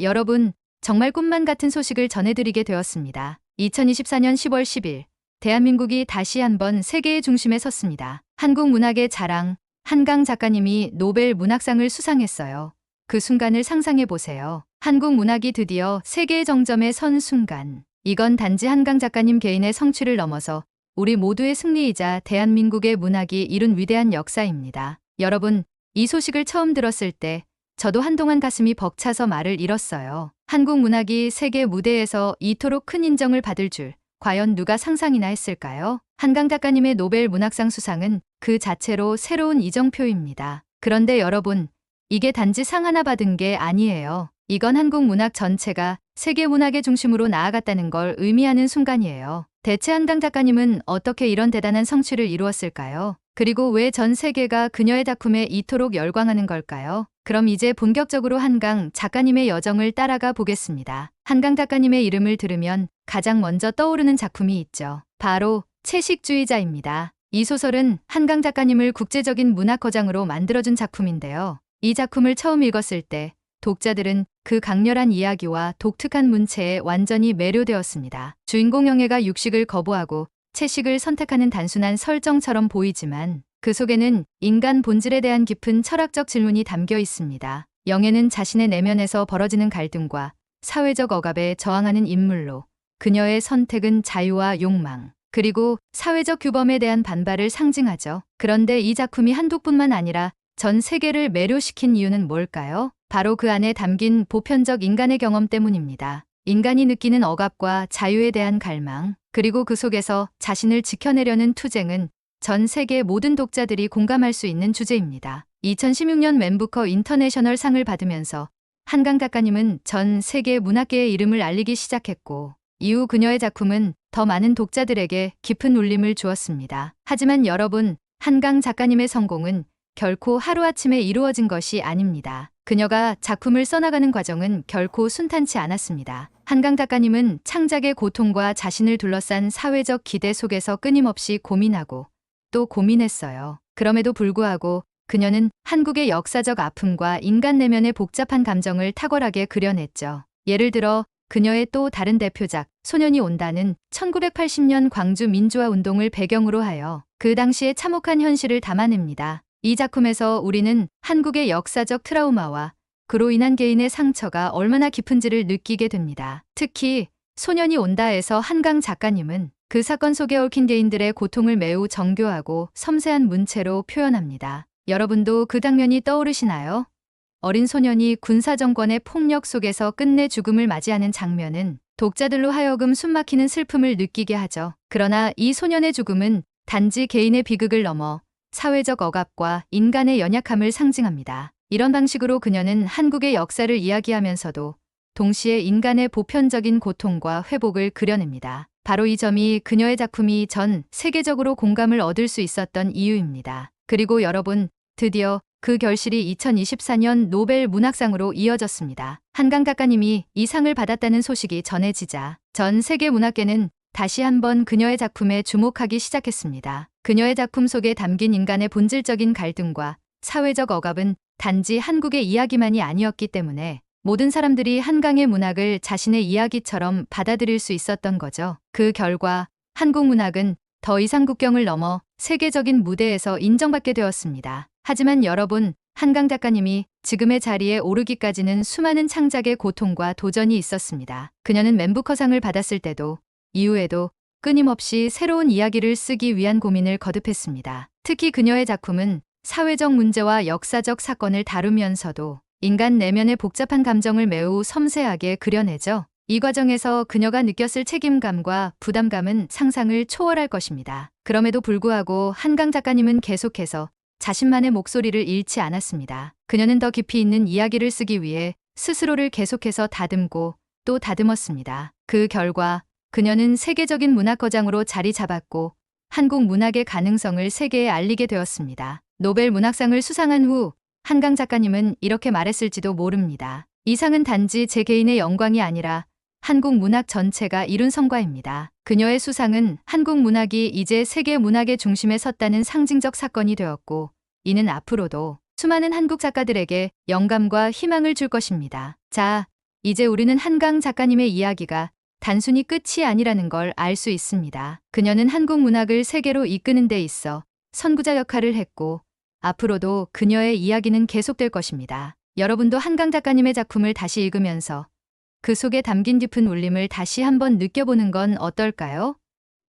여러분, 정말 꿈만 같은 소식을 전해드리게 되었습니다. 2024년 10월 10일, 대한민국이 다시 한번 세계의 중심에 섰습니다. 한국 문학의 자랑, 한강 작가님이 노벨 문학상을 수상했어요. 그 순간을 상상해 보세요. 한국 문학이 드디어 세계의 정점에 선 순간. 이건 단지 한강 작가님 개인의 성취를 넘어서 우리 모두의 승리이자 대한민국의 문학이 이룬 위대한 역사입니다. 여러분, 이 소식을 처음 들었을 때 저도 한동안 가슴이 벅차서 말을 잃었어요. 한국 문학이 세계 무대에서 이토록 큰 인정을 받을 줄 과연 누가 상상이나 했을까요? 한강 작가님의 노벨 문학상 수상은 그 자체로 새로운 이정표입니다. 그런데 여러분, 이게 단지 상 하나 받은 게 아니에요. 이건 한국 문학 전체가 세계 문학의 중심으로 나아갔다는 걸 의미하는 순간이에요. 대체 한강 작가님은 어떻게 이런 대단한 성취를 이루었을까요? 그리고 왜 전 세계가 그녀의 작품에 이토록 열광하는 걸까요? 그럼 이제 본격적으로 한강 작가님의 여정을 따라가 보겠습니다. 한강 작가님의 이름을 들으면 가장 먼저 떠오르는 작품이 있죠. 바로 채식주의자입니다. 이 소설은 한강 작가님을 국제적인 문학 거장으로 만들어준 작품인데요. 이 작품을 처음 읽었을 때 독자들은 그 강렬한 이야기와 독특한 문체에 완전히 매료되었습니다. 주인공 영애가 육식을 거부하고 채식을 선택하는 단순한 설정처럼 보이지만 그 속에는 인간 본질에 대한 깊은 철학적 질문이 담겨 있습니다. 영애는 자신의 내면에서 벌어지는 갈등과 사회적 억압에 저항하는 인물로 그녀의 선택은 자유와 욕망, 그리고 사회적 규범에 대한 반발을 상징하죠. 그런데 이 작품이 한국뿐만 아니라 전 세계를 매료시킨 이유는 뭘까요? 바로 그 안에 담긴 보편적 인간의 경험 때문입니다. 인간이 느끼는 억압과 자유에 대한 갈망, 그리고 그 속에서 자신을 지켜내려는 투쟁은 전 세계 모든 독자들이 공감할 수 있는 주제입니다. 2016년 맨부커 인터내셔널 상을 받으면서 한강 작가님은 전 세계 문학계의 이름을 알리기 시작했고, 이후 그녀의 작품은 더 많은 독자들에게 깊은 울림을 주었습니다. 하지만 여러분, 한강 작가님의 성공은 결코 하루아침에 이루어진 것이 아닙니다. 그녀가 작품을 써나가는 과정은 결코 순탄치 않았습니다. 한강 작가님은 창작의 고통과 자신을 둘러싼 사회적 기대 속에서 끊임없이 고민하고 또 고민했어요. 그럼에도 불구하고 그녀는 한국의 역사적 아픔과 인간 내면의 복잡한 감정을 탁월하게 그려냈죠. 예를 들어 그녀의 또 다른 대표작 소년이 온다는 1980년 광주 민주화 운동을 배경으로 하여 그 당시의 참혹한 현실을 담아냅니다. 이 작품에서 우리는 한국의 역사적 트라우마와 그로 인한 개인의 상처가 얼마나 깊은지를 느끼게 됩니다. 특히 소년이 온다에서 한강 작가님은 그 사건 속에 얽힌 개인들의 고통을 매우 정교하고 섬세한 문체로 표현합니다. 여러분도 그 장면이 떠오르시나요? 어린 소년이 군사정권의 폭력 속에서 끝내 죽음을 맞이하는 장면은 독자들로 하여금 숨막히는 슬픔을 느끼게 하죠. 그러나 이 소년의 죽음은 단지 개인의 비극을 넘어 사회적 억압과 인간의 연약함을 상징합니다. 이런 방식으로 그녀는 한국의 역사를 이야기하면서도 동시에 인간의 보편적인 고통과 회복을 그려냅니다. 바로 이 점이 그녀의 작품이 전 세계적으로 공감을 얻을 수 있었던 이유입니다. 그리고 여러분, 드디어 그 결실이 2024년 노벨 문학상으로 이어졌습니다. 한강 작가님이 이 상을 받았다는 소식이 전해지자 전 세계 문학계는 다시 한번 그녀의 작품에 주목하기 시작했습니다. 그녀의 작품 속에 담긴 인간의 본질적인 갈등과 사회적 억압은 단지 한국의 이야기만이 아니었기 때문에 모든 사람들이 한강의 문학을 자신의 이야기처럼 받아들일 수 있었던 거죠. 그 결과 한국 문학은 더 이상 국경을 넘어 세계적인 무대에서 인정받게 되었습니다. 하지만 여러분, 한강 작가님이 지금의 자리에 오르기까지는 수많은 창작의 고통과 도전이 있었습니다. 그녀는 맨부커상을 받았을 때도 이후에도 끊임없이 새로운 이야기를 쓰기 위한 고민을 거듭했습니다. 특히 그녀의 작품은 사회적 문제와 역사적 사건을 다루면서도 인간 내면의 복잡한 감정을 매우 섬세하게 그려내죠. 이 과정에서 그녀가 느꼈을 책임감과 부담감은 상상을 초월할 것입니다. 그럼에도 불구하고 한강 작가님은 계속해서 자신만의 목소리를 잃지 않았습니다. 그녀는 더 깊이 있는 이야기를 쓰기 위해 스스로를 계속해서 다듬고 또 다듬었습니다. 그 결과 그녀는 세계적인 문학거장으로 자리 잡았고 한국 문학의 가능성을 세계에 알리게 되었습니다. 노벨 문학상을 수상한 후 한강 작가님은 이렇게 말했을지도 모릅니다. 이 상은 단지 제 개인의 영광이 아니라 한국 문학 전체가 이룬 성과입니다. 그녀의 수상은 한국 문학이 이제 세계 문학의 중심에 섰다는 상징적 사건이 되었고, 이는 앞으로도 수많은 한국 작가들에게 영감과 희망을 줄 것입니다. 자, 이제 우리는 한강 작가님의 이야기가 단순히 끝이 아니라는 걸 알 수 있습니다. 그녀는 한국 문학을 세계로 이끄는 데 있어 선구자 역할을 했고 앞으로도 그녀의 이야기는 계속될 것입니다. 여러분도 한강 작가님의 작품을 다시 읽으면서 그 속에 담긴 깊은 울림을 다시 한번 느껴보는 건 어떨까요?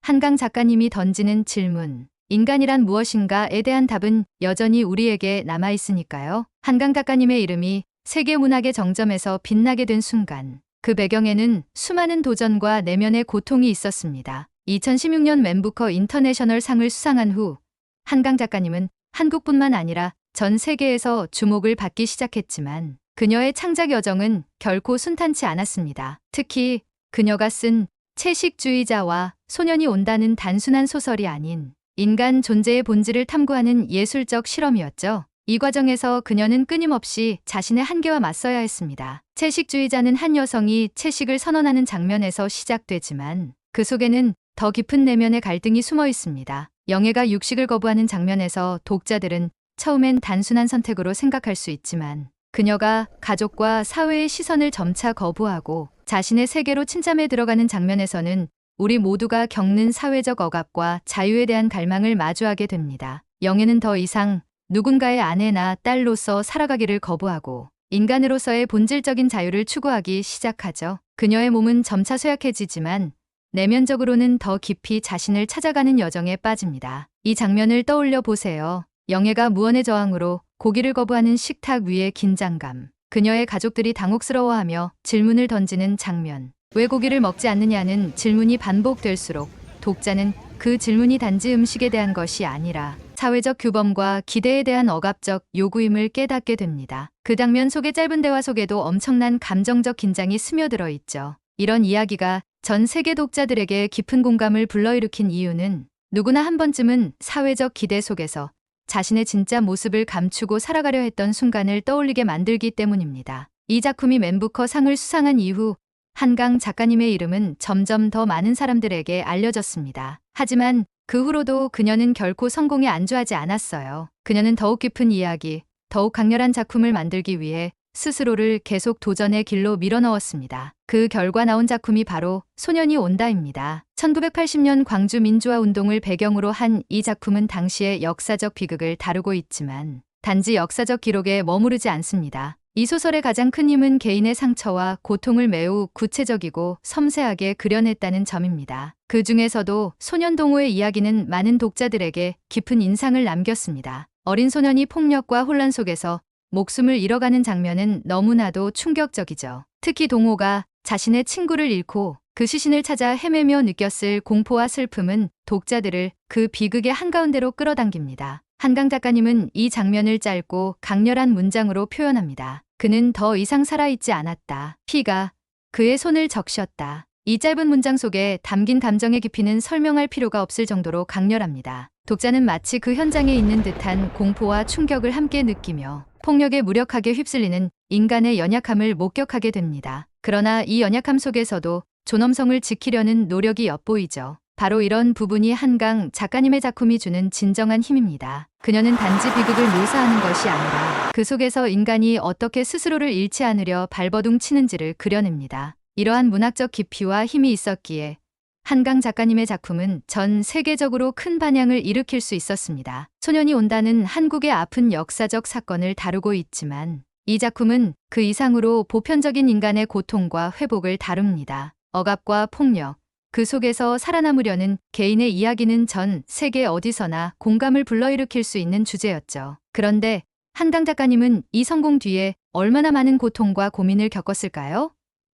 한강 작가님이 던지는 질문, 인간이란 무엇인가에 대한 답은 여전히 우리에게 남아있으니까요. 한강 작가님의 이름이 세계 문학의 정점에서 빛나게 된 순간, 그 배경에는 수많은 도전과 내면의 고통이 있었습니다. 2016년 맨부커 인터내셔널 상을 수상한 후 한강 작가님은 한국뿐만 아니라 전 세계에서 주목을 받기 시작했지만 그녀의 창작 여정은 결코 순탄치 않았습니다. 특히 그녀가 쓴 채식주의자와 소년이 온다는 단순한 소설이 아닌 인간 존재의 본질을 탐구하는 예술적 실험이었죠. 이 과정에서 그녀는 끊임없이 자신의 한계와 맞서야 했습니다. 채식주의자는 한 여성이 채식을 선언하는 장면에서 시작되지만 그 속에는 더 깊은 내면의 갈등이 숨어 있습니다. 영애가 육식을 거부하는 장면에서 독자들은 처음엔 단순한 선택으로 생각할 수 있지만 그녀가 가족과 사회의 시선을 점차 거부하고 자신의 세계로 침잠해 들어가는 장면에서는 우리 모두가 겪는 사회적 억압과 자유에 대한 갈망을 마주하게 됩니다. 영애는 더 이상 누군가의 아내나 딸로서 살아가기를 거부하고 인간으로서의 본질적인 자유를 추구하기 시작하죠. 그녀의 몸은 점차 쇠약해지지만 내면적으로는 더 깊이 자신을 찾아가는 여정에 빠집니다. 이 장면을 떠올려 보세요. 영애가 무언의 저항으로 고기를 거부하는 식탁 위의 긴장감, 그녀의 가족들이 당혹스러워하며 질문을 던지는 장면. 왜 고기를 먹지 않느냐는 질문이 반복될수록 독자는 그 질문이 단지 음식에 대한 것이 아니라 사회적 규범과 기대에 대한 억압적 요구임을 깨닫게 됩니다. 그 장면 속의 짧은 대화 속에도 엄청난 감정적 긴장이 스며들어 있죠. 이런 이야기가 전 세계 독자들에게 깊은 공감을 불러일으킨 이유는 누구나 한 번쯤은 사회적 기대 속에서 자신의 진짜 모습을 감추고 살아가려 했던 순간을 떠올리게 만들기 때문입니다. 이 작품이 맨부커 상을 수상한 이후 한강 작가님의 이름은 점점 더 많은 사람들에게 알려졌습니다. 하지만 그 후로도 그녀는 결코 성공에 안주하지 않았어요. 그녀는 더욱 깊은 이야기, 더욱 강렬한 작품을 만들기 위해 스스로를 계속 도전의 길로 밀어넣었습니다. 그 결과 나온 작품이 바로 소년이 온다입니다. 1980년 광주 민주화 운동을 배경으로 한 이 작품은 당시의 역사적 비극을 다루고 있지만 단지 역사적 기록에 머무르지 않습니다. 이 소설의 가장 큰 힘은 개인의 상처와 고통을 매우 구체적이고 섬세하게 그려냈다는 점입니다. 그 중에서도 소년 동호의 이야기는 많은 독자들에게 깊은 인상을 남겼습니다. 어린 소년이 폭력과 혼란 속에서 목숨을 잃어가는 장면은 너무나도 충격적이죠. 특히 동호가 자신의 친구를 잃고 그 시신을 찾아 헤매며 느꼈을 공포와 슬픔은 독자들을 그 비극의 한가운데로 끌어당깁니다. 한강 작가님은 이 장면을 짧고 강렬한 문장으로 표현합니다. 그는 더 이상 살아있지 않았다. 피가 그의 손을 적셨다. 이 짧은 문장 속에 담긴 감정의 깊이는 설명할 필요가 없을 정도로 강렬합니다. 독자는 마치 그 현장에 있는 듯한 공포와 충격을 함께 느끼며 폭력에 무력하게 휩쓸리는 인간의 연약함을 목격하게 됩니다. 그러나 이 연약함 속에서도 존엄성을 지키려는 노력이 엿보이죠. 바로 이런 부분이 한강 작가님의 작품이 주는 진정한 힘입니다. 그녀는 단지 비극을 묘사하는 것이 아니라 그 속에서 인간이 어떻게 스스로를 잃지 않으려 발버둥 치는지를 그려냅니다. 이러한 문학적 깊이와 힘이 있었기에 한강 작가님의 작품은 전 세계적으로 큰 반향을 일으킬 수 있었습니다. 소년이 온다는 한국의 아픈 역사적 사건을 다루고 있지만 이 작품은 그 이상으로 보편적인 인간의 고통과 회복을 다룹니다. 억압과 폭력, 그 속에서 살아남으려는 개인의 이야기는 전 세계 어디서나 공감을 불러일으킬 수 있는 주제였죠. 그런데 한강 작가님은 이 성공 뒤에 얼마나 많은 고통과 고민을 겪었을까요?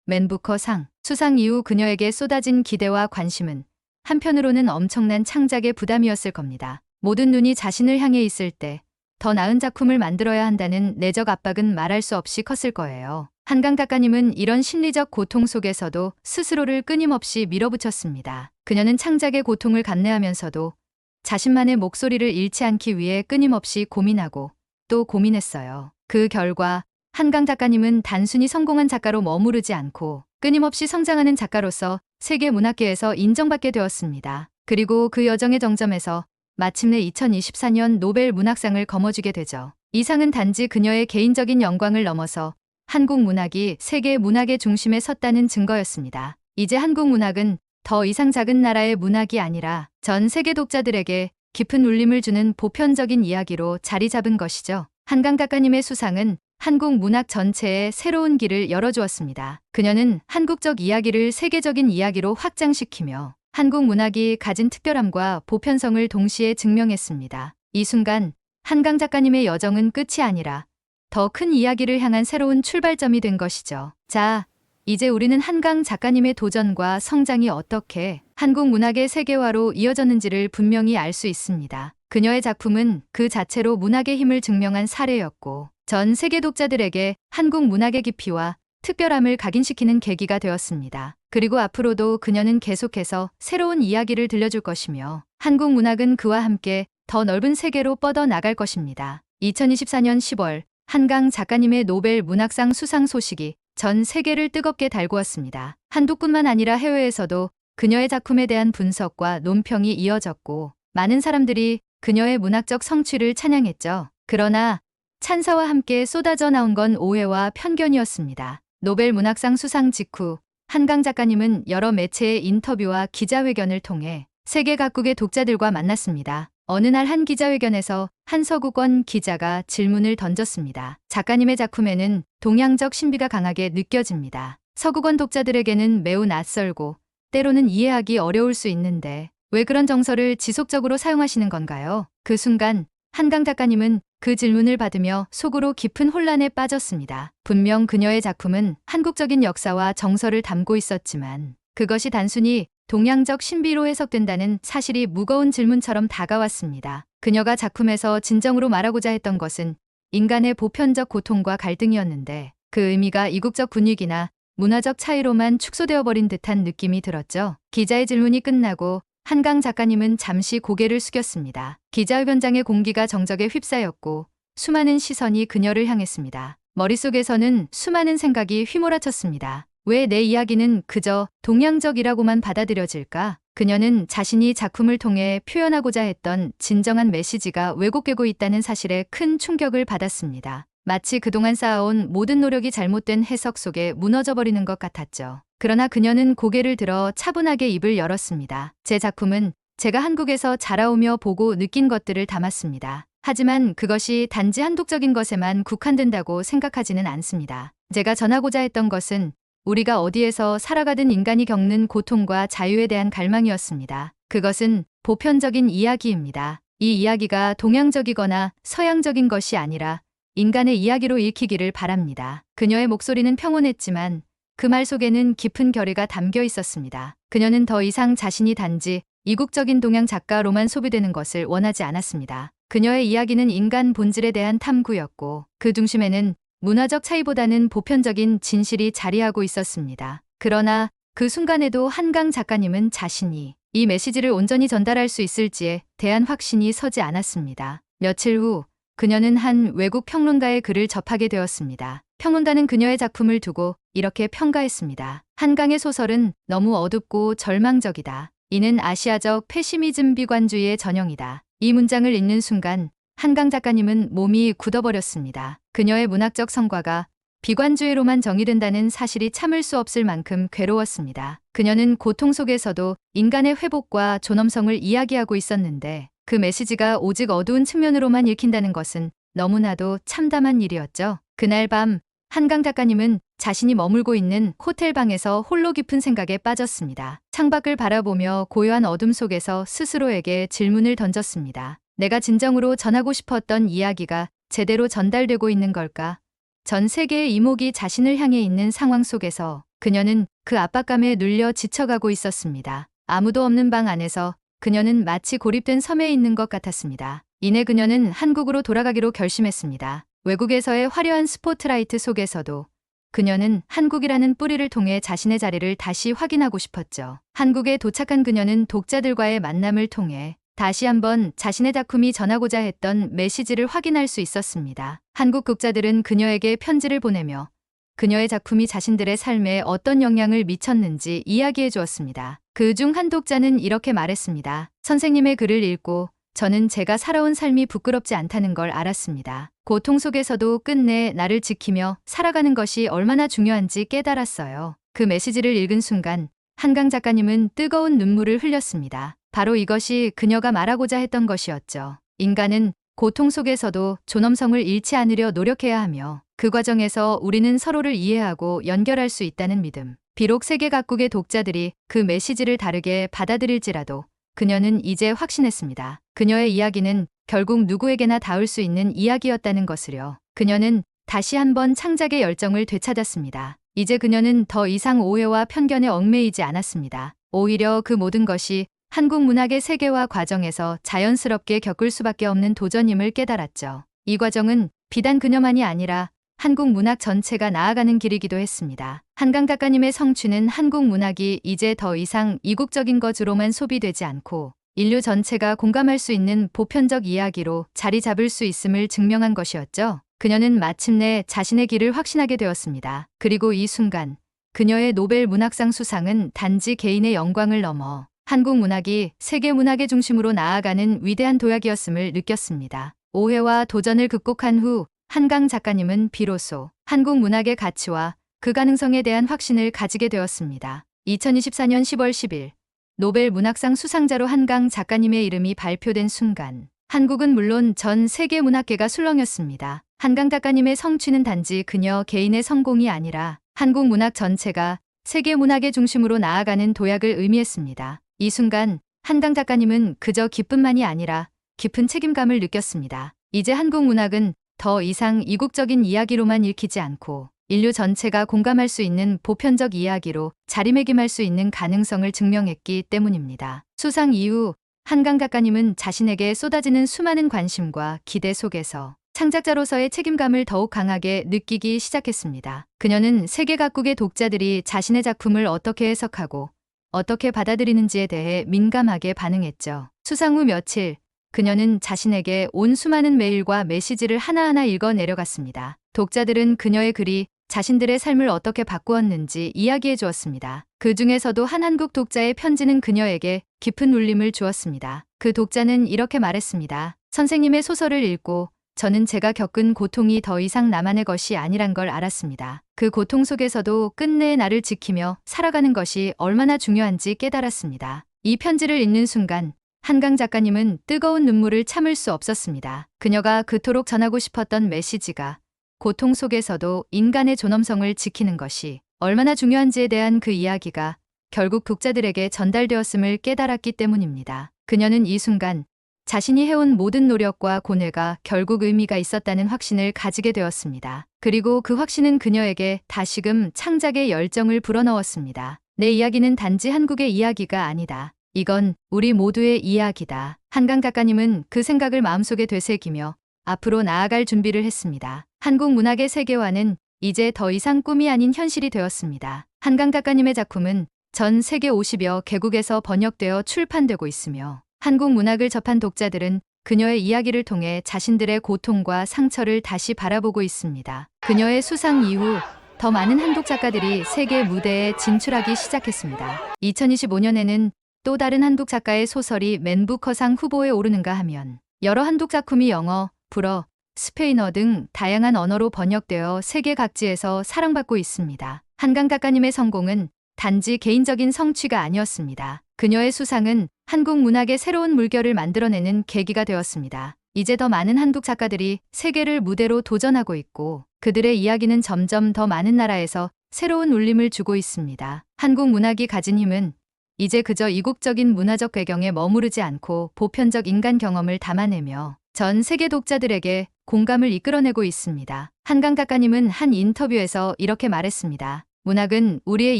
맨부커 상 수상 이후 그녀에게 쏟아진 기대와 관심은 한편으로는 엄청난 창작의 부담이었을 겁니다. 모든 눈이 자신을 향해 있을 때 더 나은 작품을 만들어야 한다는 내적 압박은 말할 수 없이 컸을 거예요. 한강 작가님은 이런 심리적 고통 속에서도 스스로를 끊임없이 밀어붙였습니다. 그녀는 창작의 고통을 감내하면서도 자신만의 목소리를 잃지 않기 위해 끊임없이 고민하고 또 고민했어요. 그 결과 한강 작가님은 단순히 성공한 작가로 머무르지 않고 끊임없이 성장하는 작가로서 세계 문학계에서 인정받게 되었습니다. 그리고 그 여정의 정점에서 마침내 2024년 노벨 문학상을 거머쥐게 되죠. 이 상은 단지 그녀의 개인적인 영광을 넘어서 한국 문학이 세계 문학의 중심에 섰다는 증거였습니다. 이제 한국 문학은 더 이상 작은 나라의 문학이 아니라 전 세계 독자들에게 깊은 울림을 주는 보편적인 이야기로 자리 잡은 것이죠. 한강 작가님의 수상은 한국 문학 전체에 새로운 길을 열어주었습니다. 그녀는 한국적 이야기를 세계적인 이야기로 확장시키며 한국 문학이 가진 특별함과 보편성을 동시에 증명했습니다. 이 순간 한강 작가님의 여정은 끝이 아니라 더 큰 이야기를 향한 새로운 출발점이 된 것이죠. 자, 이제 우리는 한강 작가님의 도전과 성장이 어떻게 한국 문학의 세계화로 이어졌는지를 분명히 알 수 있습니다. 그녀의 작품은 그 자체로 문학의 힘을 증명한 사례였고 전 세계 독자들에게 한국 문학의 깊이와 특별함을 각인시키는 계기가 되었습니다. 그리고 앞으로도 그녀는 계속해서 새로운 이야기를 들려줄 것이며 한국 문학은 그와 함께 더 넓은 세계로 뻗어나갈 것입니다. 2024년 10월 한강 작가님의 노벨 문학상 수상 소식이 전 세계를 뜨겁게 달구었습니다. 한국뿐만 아니라 해외에서도 그녀의 작품에 대한 분석과 논평이 이어졌고 많은 사람들이 그녀의 문학적 성취를 찬양했죠. 그러나 찬사와 함께 쏟아져 나온 건 오해와 편견이었습니다. 노벨 문학상 수상 직후 한강 작가님은 여러 매체의 인터뷰와 기자회견을 통해 세계 각국의 독자들과 만났습니다. 어느 날 한 기자회견에서 한서구권 기자가 질문을 던졌습니다. 작가님의 작품에는 동양적 신비가 강하게 느껴집니다. 서구권 독자들에게는 매우 낯설고 때로는 이해하기 어려울 수 있는데 왜 그런 정서를 지속적으로 사용하시는 건가요? 그 순간 한강 작가님은 그 질문을 받으며 속으로 깊은 혼란에 빠졌습니다. 분명 그녀의 작품은 한국적인 역사와 정서를 담고 있었지만 그것이 단순히 동양적 신비로 해석된다는 사실이 무거운 질문처럼 다가왔습니다. 그녀가 작품에서 진정으로 말하고자 했던 것은 인간의 보편적 고통과 갈등이었는데 그 의미가 이국적 분위기나 문화적 차이로만 축소되어 버린 듯한 느낌이 들었죠. 기자의 질문이 끝나고 한강 작가님은 잠시 고개를 숙였습니다. 기자회견장의 공기가 정적에 휩싸였고 수많은 시선이 그녀를 향했습니다. 머릿속에서는 수많은 생각이 휘몰아쳤습니다. 왜 내 이야기는 그저 동양적이라고만 받아들여질까? 그녀는 자신이 작품을 통해 표현하고자 했던 진정한 메시지가 왜곡되고 있다는 사실에 큰 충격을 받았습니다. 마치 그동안 쌓아온 모든 노력이 잘못된 해석 속에 무너져버리는 것 같았죠. 그러나 그녀는 고개를 들어 차분하게 입을 열었습니다. 제 작품은 제가 한국에서 자라오며 보고 느낀 것들을 담았습니다. 하지만 그것이 단지 한국적인 것에만 국한된다고 생각하지는 않습니다. 제가 전하고자 했던 것은 우리가 어디에서 살아가든 인간이 겪는 고통과 자유에 대한 갈망이었습니다. 그것은 보편적인 이야기입니다. 이 이야기가 동양적이거나 서양적인 것이 아니라 인간의 이야기로 읽히기를 바랍니다. 그녀의 목소리는 평온했지만 그 말 속에는 깊은 결의가 담겨 있었습니다. 그녀는 더 이상 자신이 단지 이국적인 동양 작가로만 소비되는 것을 원하지 않았습니다. 그녀의 이야기는 인간 본질에 대한 탐구였고 그 중심에는 문화적 차이보다는 보편적인 진실이 자리하고 있었습니다. 그러나 그 순간에도 한강 작가님은 자신이 이 메시지를 온전히 전달할 수 있을지에 대한 확신이 서지 않았습니다. 며칠 후 그녀는 한 외국 평론가의 글을 접하게 되었습니다. 평론가는 그녀의 작품을 두고 이렇게 평가했습니다. 한강의 소설은 너무 어둡고 절망적이다. 이는 아시아적 페시미즘 비관주의의 전형이다. 이 문장을 읽는 순간 한강 작가님은 몸이 굳어버렸습니다. 그녀의 문학적 성과가 비관주의로만 정의된다는 사실이 참을 수 없을 만큼 괴로웠습니다. 그녀는 고통 속에서도 인간의 회복과 존엄성을 이야기하고 있었는데 그 메시지가 오직 어두운 측면으로만 읽힌다는 것은 너무나도 참담한 일이었죠. 그날 밤 한강 작가님은 자신이 머물고 있는 호텔 방에서 홀로 깊은 생각에 빠졌습니다. 창밖을 바라보며 고요한 어둠 속에서 스스로에게 질문을 던졌습니다. 내가 진정으로 전하고 싶었던 이야기가 제대로 전달되고 있는 걸까? 전 세계의 이목이 자신을 향해 있는 상황 속에서 그녀는 그 압박감에 눌려 지쳐가고 있었습니다. 아무도 없는 방 안에서 그녀는 마치 고립된 섬에 있는 것 같았습니다. 이내 그녀는 한국으로 돌아가기로 결심했습니다. 외국에서의 화려한 스포트라이트 속에서도 그녀는 한국이라는 뿌리를 통해 자신의 자리를 다시 확인하고 싶었죠. 한국에 도착한 그녀는 독자들과의 만남을 통해 다시 한번 자신의 작품이 전하고자 했던 메시지를 확인할 수 있었습니다. 한국 독자들은 그녀에게 편지를 보내며 그녀의 작품이 자신들의 삶에 어떤 영향을 미쳤는지 이야기해 주었습니다. 그 중 한 독자는 이렇게 말했습니다. 선생님의 글을 읽고 저는 제가 살아온 삶이 부끄럽지 않다는 걸 알았습니다. 고통 속에서도 끝내 나를 지키며 살아가는 것이 얼마나 중요한지 깨달았어요. 그 메시지를 읽은 순간 한강 작가님은 뜨거운 눈물을 흘렸습니다. 바로 이것이 그녀가 말하고자 했던 것이었죠. 인간은 고통 속에서도 존엄성을 잃지 않으려 노력해야 하며 그 과정에서 우리는 서로를 이해하고 연결할 수 있다는 믿음. 비록 세계 각국의 독자들이 그 메시지를 다르게 받아들일지라도 그녀는 이제 확신했습니다. 그녀의 이야기는 결국 누구에게나 닿을 수 있는 이야기였다는 것을요. 그녀는 다시 한번 창작의 열정을 되찾았습니다. 이제 그녀는 더 이상 오해와 편견에 얽매이지 않았습니다. 오히려 그 모든 것이 한국 문학의 세계화 과정에서 자연스럽게 겪을 수밖에 없는 도전임을 깨달았죠. 이 과정은 비단 그녀만이 아니라 한국 문학 전체가 나아가는 길이기도 했습니다. 한강 작가님의 성취는 한국 문학이 이제 더 이상 이국적인 것으로만 소비되지 않고 인류 전체가 공감할 수 있는 보편적 이야기로 자리 잡을 수 있음을 증명한 것이었죠. 그녀는 마침내 자신의 길을 확신하게 되었습니다. 그리고 이 순간 그녀의 노벨 문학상 수상은 단지 개인의 영광을 넘어 한국 문학이 세계 문학의 중심으로 나아가는 위대한 도약이었음을 느꼈습니다. 오해와 도전을 극복한 후 한강 작가님은 비로소 한국 문학의 가치와 그 가능성에 대한 확신을 가지게 되었습니다. 2024년 10월 10일 노벨 문학상 수상자로 한강 작가님의 이름이 발표된 순간 한국은 물론 전 세계 문학계가 술렁였습니다. 한강 작가님의 성취는 단지 그녀 개인의 성공이 아니라 한국 문학 전체가 세계 문학의 중심으로 나아가는 도약을 의미했습니다. 이 순간 한강 작가님은 그저 기쁨만이 아니라 깊은 책임감을 느꼈습니다. 이제 한국 문학은 더 이상 이국적인 이야기로만 읽히지 않고 인류 전체가 공감할 수 있는 보편적 이야기로 자리매김할 수 있는 가능성을 증명했기 때문입니다. 수상 이후 한강 작가님은 자신에게 쏟아지는 수많은 관심과 기대 속에서 창작자로서의 책임감을 더욱 강하게 느끼기 시작했습니다. 그녀는 세계 각국의 독자들이 자신의 작품을 어떻게 해석하고 어떻게 받아들이는지에 대해 민감하게 반응했죠. 수상 후 며칠, 그녀는 자신에게 온 수많은 메일과 메시지를 하나하나 읽어 내려갔습니다. 독자들은 그녀의 글이 자신들의 삶을 어떻게 바꾸었는지 이야기해 주었습니다. 그 중에서도 한 한국 독자의 편지는 그녀에게 깊은 울림을 주었습니다. 그 독자는 이렇게 말했습니다. 선생님의 소설을 읽고 저는 제가 겪은 고통이 더 이상 나만의 것이 아니란 걸 알았습니다. 그 고통 속에서도 끝내 나를 지키며 살아가는 것이 얼마나 중요한지 깨달았습니다. 이 편지를 읽는 순간 한강 작가님은 뜨거운 눈물을 참을 수 없었습니다. 그녀가 그토록 전하고 싶었던 메시지가 고통 속에서도 인간의 존엄성을 지키는 것이 얼마나 중요한지에 대한 그 이야기가 결국 독자들에게 전달되었음을 깨달았기 때문입니다. 그녀는 이 순간 자신이 해온 모든 노력과 고뇌가 결국 의미가 있었다는 확신을 가지게 되었습니다. 그리고 그 확신은 그녀에게 다시금 창작의 열정을 불어넣었습니다. 내 이야기는 단지 한국의 이야기가 아니다. 이건 우리 모두의 이야기다. 한강 작가님은 그 생각을 마음속에 되새기며 앞으로 나아갈 준비를 했습니다. 한국 문학의 세계화는 이제 더 이상 꿈이 아닌 현실이 되었습니다. 한강 작가님의 작품은 전 세계 50여 개국에서 번역되어 출판되고 있으며 한국 문학을 접한 독자들은 그녀의 이야기를 통해 자신들의 고통과 상처를 다시 바라보고 있습니다. 그녀의 수상 이후 더 많은 한국 작가들이 세계 무대에 진출하기 시작했습니다. 2025년에는 또 다른 한국 작가의 소설이 맨 부커상 후보에 오르는가 하면 여러 한국 작품이 영어, 불어, 스페인어 등 다양한 언어로 번역되어 세계 각지에서 사랑받고 있습니다. 한강 작가님의 성공은 단지 개인적인 성취가 아니었습니다. 그녀의 수상은 한국 문학의 새로운 물결을 만들어내는 계기가 되었습니다. 이제 더 많은 한국 작가들이 세계를 무대로 도전하고 있고 그들의 이야기는 점점 더 많은 나라에서 새로운 울림을 주고 있습니다. 한국 문학이 가진 힘은 이제 그저 이국적인 문화적 배경에 머무르지 않고 보편적 인간 경험을 담아내며 전 세계 독자들에게 공감을 이끌어내고 있습니다. 한강 작가님은 한 인터뷰에서 이렇게 말했습니다. 문학은 우리의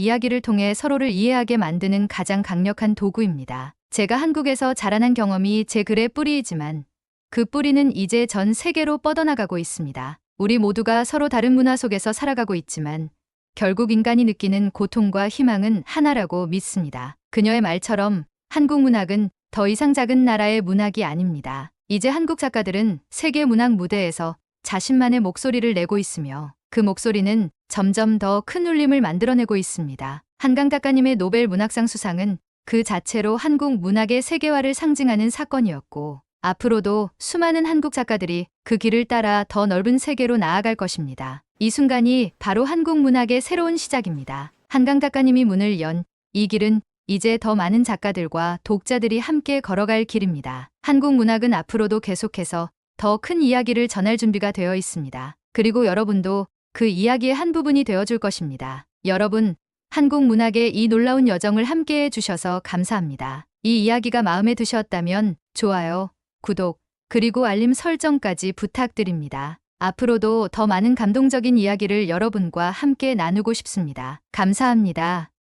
이야기를 통해 서로를 이해하게 만드는 가장 강력한 도구입니다. 제가 한국에서 자라난 경험이 제 글의 뿌리이지만 그 뿌리는 이제 전 세계로 뻗어나가고 있습니다. 우리 모두가 서로 다른 문화 속에서 살아가고 있지만 결국 인간이 느끼는 고통과 희망은 하나라고 믿습니다. 그녀의 말처럼 한국 문학은 더 이상 작은 나라의 문학이 아닙니다. 이제 한국 작가들은 세계 문학 무대에서 자신만의 목소리를 내고 있으며 그 목소리는 점점 더 큰 울림을 만들어내고 있습니다. 한강 작가님의 노벨 문학상 수상은 그 자체로 한국 문학의 세계화를 상징하는 사건이었고 앞으로도 수많은 한국 작가들이 그 길을 따라 더 넓은 세계로 나아갈 것입니다. 이 순간이 바로 한국 문학의 새로운 시작입니다. 한강 작가님이 문을 연 이 길은 이제 더 많은 작가들과 독자들이 함께 걸어갈 길입니다. 한국 문학은 앞으로도 계속해서 더 큰 이야기를 전할 준비가 되어 있습니다. 그리고 여러분도 그 이야기의 한 부분이 되어줄 것입니다. 여러분, 한국 문학의 이 놀라운 여정을 함께해 주셔서 감사합니다. 이 이야기가 마음에 드셨다면 좋아요, 구독, 그리고 알림 설정까지 부탁드립니다. 앞으로도 더 많은 감동적인 이야기를 여러분과 함께 나누고 싶습니다. 감사합니다.